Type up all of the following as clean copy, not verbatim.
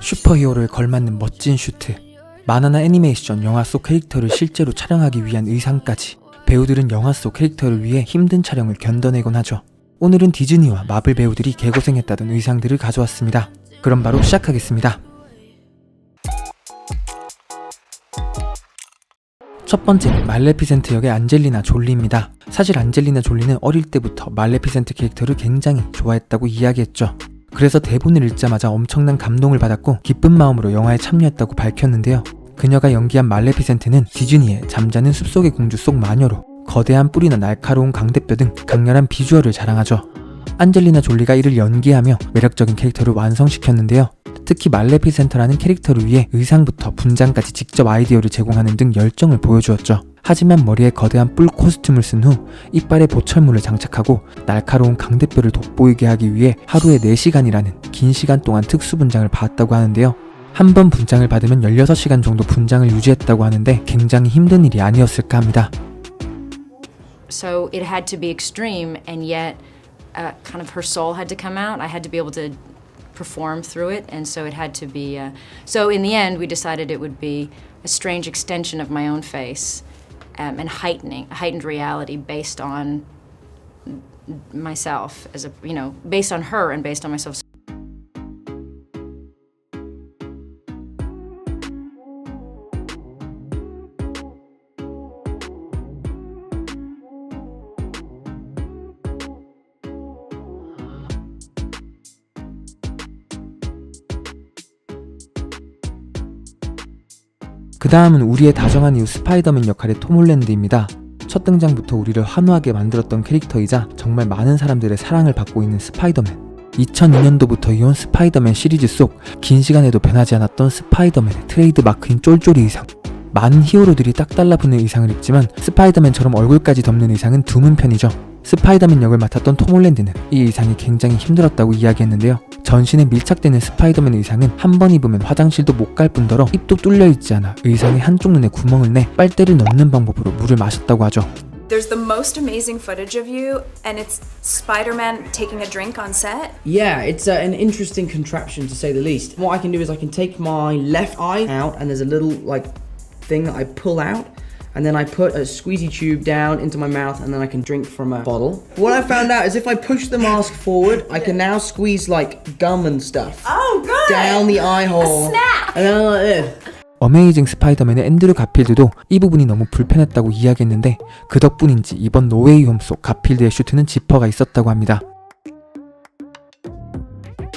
슈퍼히어로에 걸맞는 멋진 슈트, 만화나 애니메이션, 영화 속 캐릭터를 실제로 촬영하기 위한 의상까지 배우들은 영화 속 캐릭터를 위해 힘든 촬영을 견뎌내곤 하죠. 오늘은 디즈니와 마블 배우들이 개고생했다던 의상들을 가져왔습니다. 그럼 바로 시작하겠습니다. 첫 번째는 말레피센트 역의 안젤리나 졸리입니다. 사실 안젤리나 졸리는 어릴 때부터 말레피센트 캐릭터를 굉장히 좋아했다고 이야기했죠. 그래서 대본을 읽자마자 엄청난 감동을 받았고 기쁜 마음으로 영화에 참여했다고 밝혔는데요. 그녀가 연기한 말레피센트는 디즈니의 잠자는 숲속의 공주 속 마녀로 거대한 뿔이나 날카로운 강대뼈 등 강렬한 비주얼을 자랑하죠. 안젤리나 졸리가 이를 연기하며 매력적인 캐릭터를 완성시켰는데요. 특히 말레피센트라는 캐릭터를 위해 의상부터 분장까지 직접 아이디어를 제공하는 등 열정을 보여주었죠. 하지만 머리에 거대한 뿔 코스튬을 쓴 후 이빨에 보철물을 장착하고 날카로운 강대뼈를 돋보이게 하기 위해 하루에 4시간이라는 긴 시간 동안 특수 분장을 받았다고 하는데요. 한 번 분장을 받으면 16시간 정도 분장을 유지했다고 하는데 굉장히 힘든 일이 아니었을까 합니다. So it had to be extreme and yet kind of her soul had to come out. I had to be able to perform through it, and so it had to be so in the end we decided it would be a strange extension of my own face and heightened reality based on myself as a, you know, based on her and based on myself. 그 다음은 우리의 다정한 이웃 스파이더맨 역할의 톰 홀랜드입니다. 첫 등장부터 우리를 환호하게 만들었던 캐릭터이자 정말 많은 사람들의 사랑을 받고 있는 스파이더맨. 2002년도부터 이어온 스파이더맨 시리즈 속 긴 시간에도 변하지 않았던 스파이더맨의 트레이드 마크인 쫄쫄이 의상. 많은 히어로들이 딱 달라붙는 의상을 입지만 스파이더맨처럼 얼굴까지 덮는 의상은 드문 편이죠. 스파이더맨 역을 맡았던 톰 홀랜드는 이 의상이 굉장히 힘들었다고 이야기했는데요. 전신에 밀착되는 스파이더맨 의상은 한 번 입으면 화장실도 못 갈 뿐더러 입도 뚫려있지 않아 의상의 한쪽 눈에 구멍을 내 빨대를 넣는 방법으로 물을 마셨다고 하죠. There's the most amazing footage of you, and it's Spider-Man taking a drink on set. Yeah, it's an interesting contraption to say the least. What I can do is I can take my left eye out, and there's a little thing that I pull out, and then I put a squeezy tube down into my mouth, and then I can drink from a bottle. What I found out is if I push the mask forward, I can now squeeze gum and stuff. Oh, good! Down the eye hole. A snap! And then like this. 어메이징 스파이더맨의 앤드류 가필드도 이 부분이 너무 불편했다고 이야기했는데 그 덕분인지 이번 노웨이 홈 속 가필드의 슈트는 지퍼가 있었다고 합니다.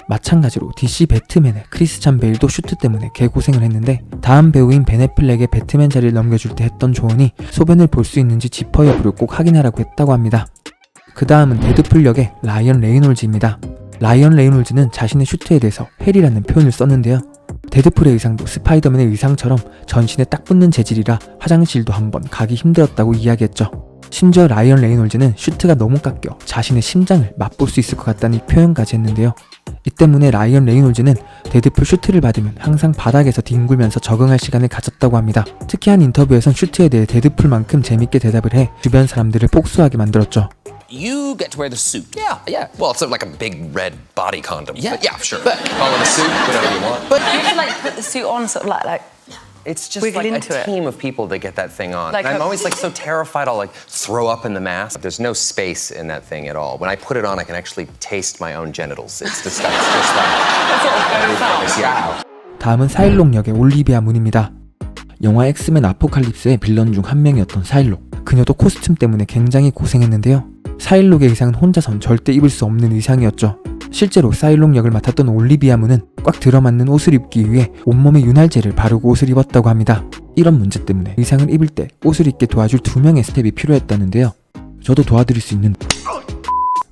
마찬가지로 DC 배트맨의 크리스찬 베일도 슈트 때문에 개고생을 했는데 다음 배우인 벤 애플렉의 배트맨 자리를 넘겨줄 때 했던 조언이 소변을 볼 수 있는지 지퍼 여부를 꼭 확인하라고 했다고 합니다. 그 다음은 데드풀 역의 라이언 레이놀즈입니다. 라이언 레이놀즈는 자신의 슈트에 대해서 헬이라는 표현을 썼는데요. 데드풀의 의상도 스파이더맨의 의상처럼 전신에 딱 붙는 재질이라 화장실도 한번 가기 힘들었다고 이야기했죠. 심지어 라이언 레이놀즈는 슈트가 너무 깎여 자신의 심장을 맛볼 수 있을 것 같다는 표현까지 했는데요. 이 때문에 라이언 레이놀즈는 데드풀 슈트를 받으면 항상 바닥에서 뒹굴면서 적응할 시간을 가졌다고 합니다. 특히 한 인터뷰에선 슈트에 대해 데드풀만큼 재밌게 대답을 해 주변 사람들을 복수하게 만들었죠. You get to wear the suit. Yeah. Well, it's like a big red body condom. Yeah. But yeah, sure. Call it a suit, whatever you want. But You should put the suit on sort of like It's just wiggle like a into it. team of people that get that thing on. Like and I'm a- always so terrified I'll throw up in the mask. There's no space in that thing at all. When I put it on, I can actually taste my own genitals. It's disgusting. Just like yeah. 다음은 사일록 역의 올리비아 문입니다. 영화 엑스맨 아포칼립스의 빌런 중 한 명이었던 사일록. 그녀도 코스튬 때문에 굉장히 고생했는데요. 사일록의 의상은 혼자선 절대 입을 수 없는 의상이었죠. 실제로 사일록 역을 맡았던 올리비아 문은 꽉 들어맞는 옷을 입기 위해 온몸에 윤활제를 바르고 옷을 입었다고 합니다. 이런 문제 때문에 의상을 입을 때 옷을 입게 도와줄 2명의 스텝이 필요했다는데요. 저도 도와드릴 수 있는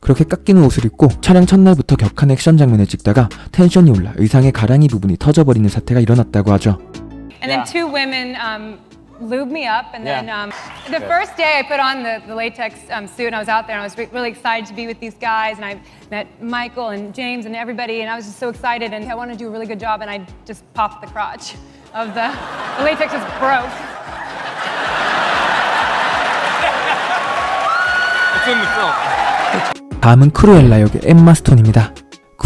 그렇게 깎이는 옷을 입고 촬영 첫날부터 격한 액션 장면을 찍다가 텐션이 올라 의상의 가랑이 부분이 터져버리는 사태가 일어났다고 하죠. And then two women lubed me up, and then the first day I put on the latex suit, and I was out there, and I was really excited to be with these guys, and I met Michael and James and everybody, and I was just so excited, and I wanted to do a really good job, and I just popped the crotch of the latex was broke. It's in the film. 다음은 크루엘라 역의 엠마 스톤입니다.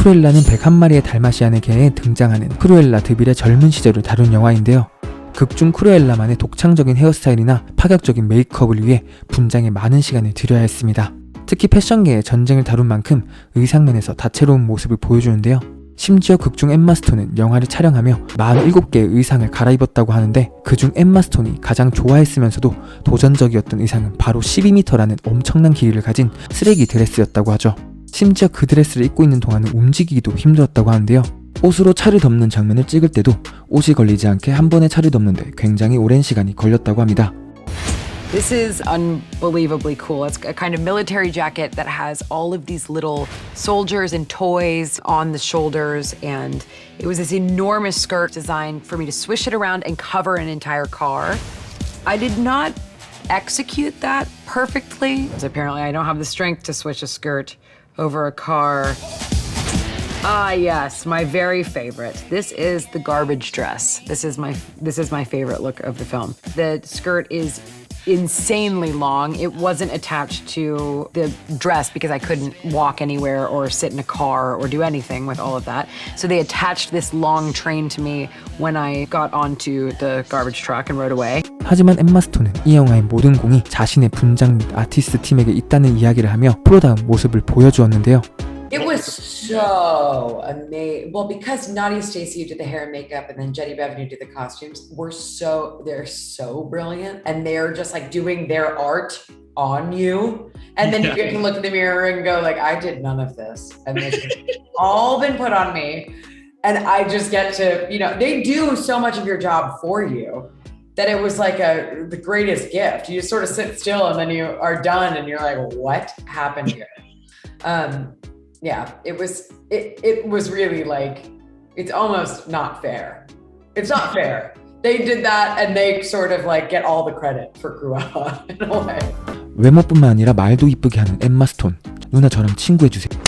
크루엘라는 101마리의 달마시안의 개에 등장하는 크루엘라 드빌의 젊은 시절을 다룬 영화인데요. 극중 크루엘라만의 독창적인 헤어스타일이나 파격적인 메이크업을 위해 분장에 많은 시간을 들여야 했습니다. 특히 패션계의 전쟁을 다룬 만큼 의상면에서 다채로운 모습을 보여주는데요. 심지어 극중 엠마 스톤은 영화를 촬영하며 47개의 의상을 갈아입었다고 하는데 그중 엠마 스톤이 가장 좋아했으면서도 도전적이었던 의상은 바로 12m라는 엄청난 길이를 가진 쓰레기 드레스였다고 하죠. 심지어 그 드레스를 입고 있는 동안은 움직이기도 힘들었다고 하는데요. 옷으로 차를 덮는 장면을 찍을 때도 옷이 걸리지 않게 한 번에 차를 덮는데 굉장히 오랜 시간이 걸렸다고 합니다. This is unbelievably cool. It's a kind of military jacket that has all of these little soldiers and toys on the shoulders, and it was this enormous skirt designed for me to swish it around and cover an entire car. I did not execute that perfectly, because apparently I don't have the strength to swish a skirt over a car. Ah, yes, my very favorite. This is the garbage dress. This is my favorite look of the film. The skirt is insanely long. It wasn't attached to the dress because I couldn't walk anywhere or sit in a car or do anything with all of that. So they attached this long train to me when I got onto the garbage truck and rode away. 하지만 엠마 스톤은 이 영화의 모든 공이 자신의 분장 및 아티스트 팀에게 있다는 이야기를 하며 프로다운 모습을 보여주었는데요. It was so amazing. Well, because Nadia Stacey who did the hair and makeup and then Jenny Bevan who did the costumes they're so brilliant, and they're just like doing their art on you. And then you can look in the mirror and go like, I did none of this. And it's all been put on me. And I just get to, they do so much of your job for you that it was like the greatest gift. You just sort of sit still and then you are done and you're like, what happened here? Yeah, it was really like, it's almost not fair. It's not fair. They did that and they sort of like get all the credit for Cruella in a way. 외모뿐만 아니라 말도 이쁘게 하는 엠마 스톤. 누나 저랑 친구해주세요.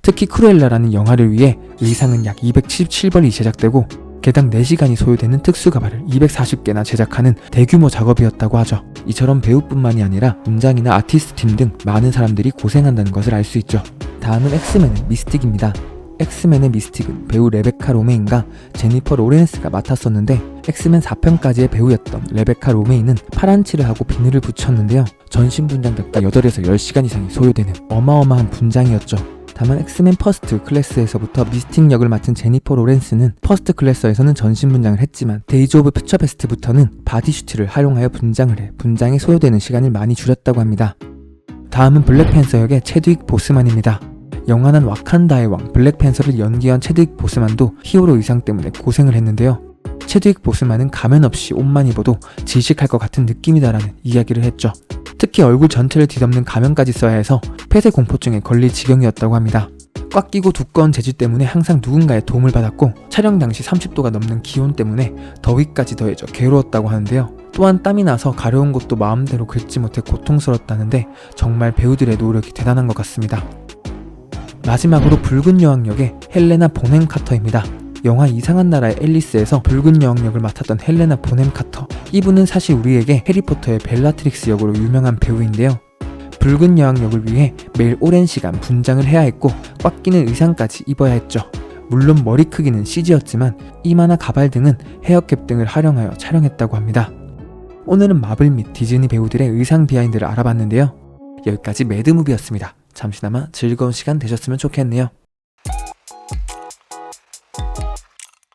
특히 크루엘라라는 영화를 위해 의상은 약 277벌이 제작되고 개당 4시간이 소요되는 특수 가발을 240개나 제작하는 대규모 작업이었다고 하죠. 이처럼 배우뿐만이 아니라 문장이나 아티스트 팀 등 많은 사람들이 고생한다는 것을 알 수 있죠. 다음은 엑스맨의 미스틱입니다. 엑스맨의 미스틱은 배우 레베카 로메인과 제니퍼 로렌스가 맡았었는데 엑스맨 4편까지의 배우였던 레베카 로메인은 파란 칠을 하고 비늘을 붙였는데요. 전신 분장답게 8에서 10시간 이상이 소요되는 어마어마한 분장이었죠. 다만 엑스맨 퍼스트 클래스에서부터 미스틱 역을 맡은 제니퍼 로렌스는 퍼스트 클래스에서는 전신 분장을 했지만 데이즈 오브 퓨처 베스트부터는 바디슈트를 활용하여 분장을 해 분장에 소요되는 시간을 많이 줄였다고 합니다. 다음은 블랙팬서 역의 체드윅 보스만입니다. 영화는 와칸다의 왕 블랙팬서를 연기한 체드윅 보스만도 히어로 의상 때문에 고생을 했는데요. 체드윅 보스만은 가면 없이 옷만 입어도 질식할 것 같은 느낌이다라는 이야기를 했죠. 특히 얼굴 전체를 뒤덮는 가면까지 써야 해서 폐쇄 공포증에 걸릴 지경이었다고 합니다. 꽉 끼고 두꺼운 재질 때문에 항상 누군가의 도움을 받았고 촬영 당시 30도가 넘는 기온 때문에 더위까지 더해져 괴로웠다고 하는데요. 또한 땀이 나서 가려운 곳도 마음대로 긁지 못해 고통스럽다는데 정말 배우들의 노력이 대단한 것 같습니다. 마지막으로 붉은 여왕 역의 헬레나 본햄 카터입니다. 영화 이상한 나라의 앨리스에서 붉은 여왕 역을 맡았던 헬레나 본햄 카터. 이분은 사실 우리에게 해리포터의 벨라트릭스 역으로 유명한 배우인데요. 붉은 여왕 역을 위해 매일 오랜 시간 분장을 해야 했고 꽉 끼는 의상까지 입어야 했죠. 물론 머리 크기는 CG였지만 이마나 가발 등은 헤어캡 등을 활용하여 촬영했다고 합니다. 오늘은 마블 및 디즈니 배우들의 의상 비하인드를 알아봤는데요. 여기까지 매드무비였습니다. 잠시나마 즐거운 시간 되셨으면 좋겠네요.